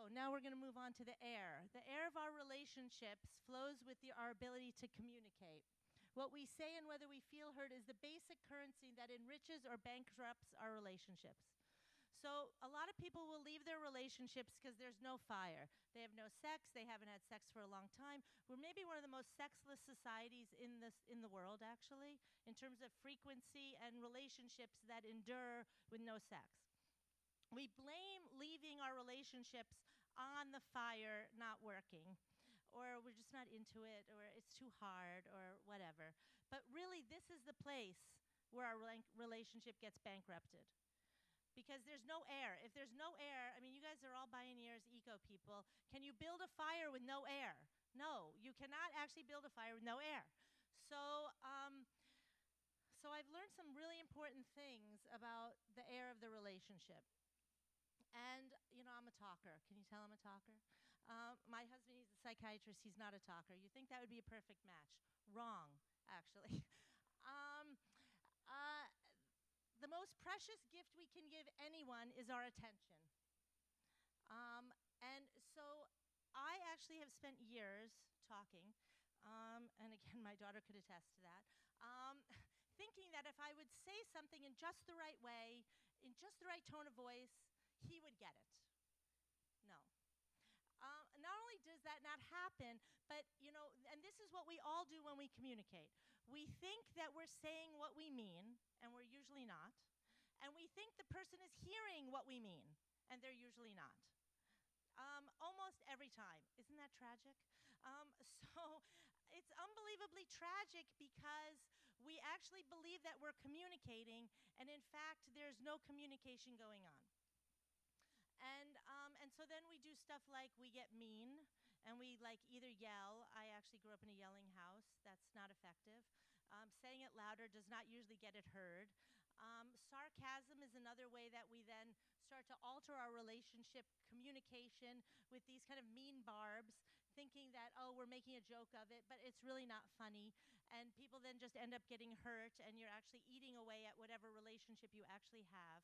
So now we're going to move on to the air. The air of our relationships flows with our ability to communicate. What we say and whether we feel heard is the basic currency that enriches or bankrupts our relationships. So a lot of people will leave their relationships because there's no fire. They have no sex. They haven't had sex for a long time. We're maybe one of the most sexless societies in the world, actually, in terms of frequency and relationships that endure with no sex. We blame leaving our relationships on the fire not working, or we're just not into it, or it's too hard, or whatever. But really, this is the place where our relationship gets bankrupted. Because there's no air. If there's no air, I mean, you guys are all pioneers, eco people. Can you build a fire with no air? No, you cannot actually build a fire with no air. So I've learned some really important things about the air of the relationship. And, you know, I'm a talker. Can you tell I'm a talker? My husband, he's a psychiatrist. He's not a talker. You think that would be a perfect match. Wrong, actually. The most precious gift we can give anyone is our attention. And so I actually have spent years talking, and again, my daughter could attest to that, thinking that if I would say something in just the right way, in just the right tone of voice, he would get it. No. Not only does that not happen, but, you know, and this is what we all do when we communicate. We think that we're saying what we mean, and we're usually not. And we think the person is hearing what we mean, and they're usually not. Almost every time. Isn't that tragic? So it's unbelievably tragic because we actually believe that we're communicating, and in fact, there's no communication going on. And so then we do stuff like we get mean, and we like either yell. I actually grew up in a yelling house. That's not effective. Saying it louder does not usually get it heard. Sarcasm is another way that we then start to alter our relationship communication with these kind of mean barbs, thinking that, oh, we're making a joke of it, but it's really not funny. And people then just end up getting hurt, and you're actually eating away at whatever relationship you actually have.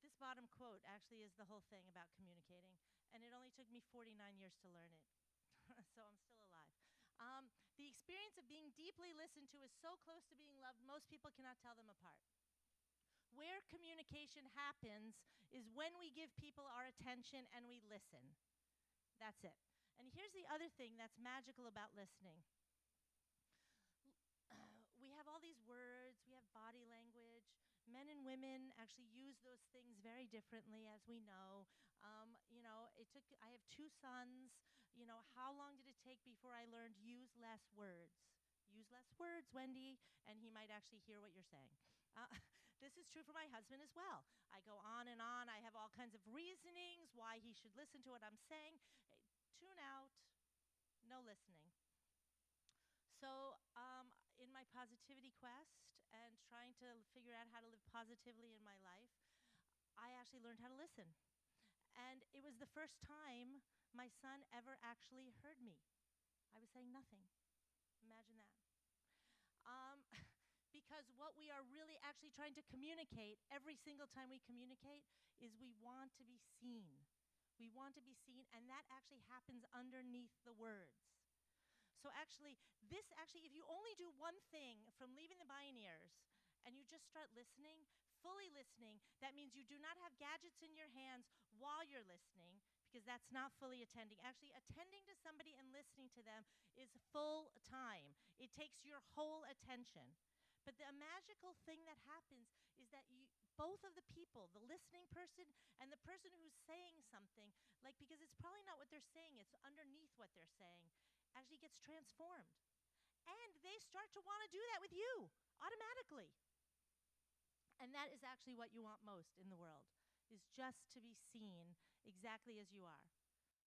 This bottom quote actually is the whole thing about communicating, and it only took me 49 years to learn it, so I'm still alive. The experience of being deeply listened to is so close to being loved, most people cannot tell them apart. Where communication happens is when we give people our attention and we listen. That's it. And here's the other thing that's magical about listening. We have all these words, we have body language. Men and women actually use those things very differently, as we know. You know, I have 2 sons. You know, how long did it take before I learned use less words? Use less words, Wendy, and he might actually hear what you're saying. This is true for my husband as well. I go on and on. I have all kinds of reasonings why he should listen to what I'm saying. Tune out, no listening. So in my positivity quest and trying to figure out how to live positively in my life, I actually learned how to listen. And it was the first time my son ever actually heard me. I was saying nothing. Imagine that. Because what we are really actually trying to communicate every single time we communicate is we want to be seen. We want to be seen, and that actually happens underneath the words. So actually, if you only do one thing from leaving the pioneers and you just start listening, fully listening, that means you do not have gadgets in your hands while you're listening, because that's not fully attending. Actually, attending to somebody and listening to them is full time. It takes your whole attention. But the magical thing that happens is that both of the people, the listening person and the person who's saying something, like, because it's probably not what they're saying, it's underneath what they're saying, actually gets transformed. And they start to want to do that with you automatically. And that is actually what you want most in the world, is just to be seen exactly as you are.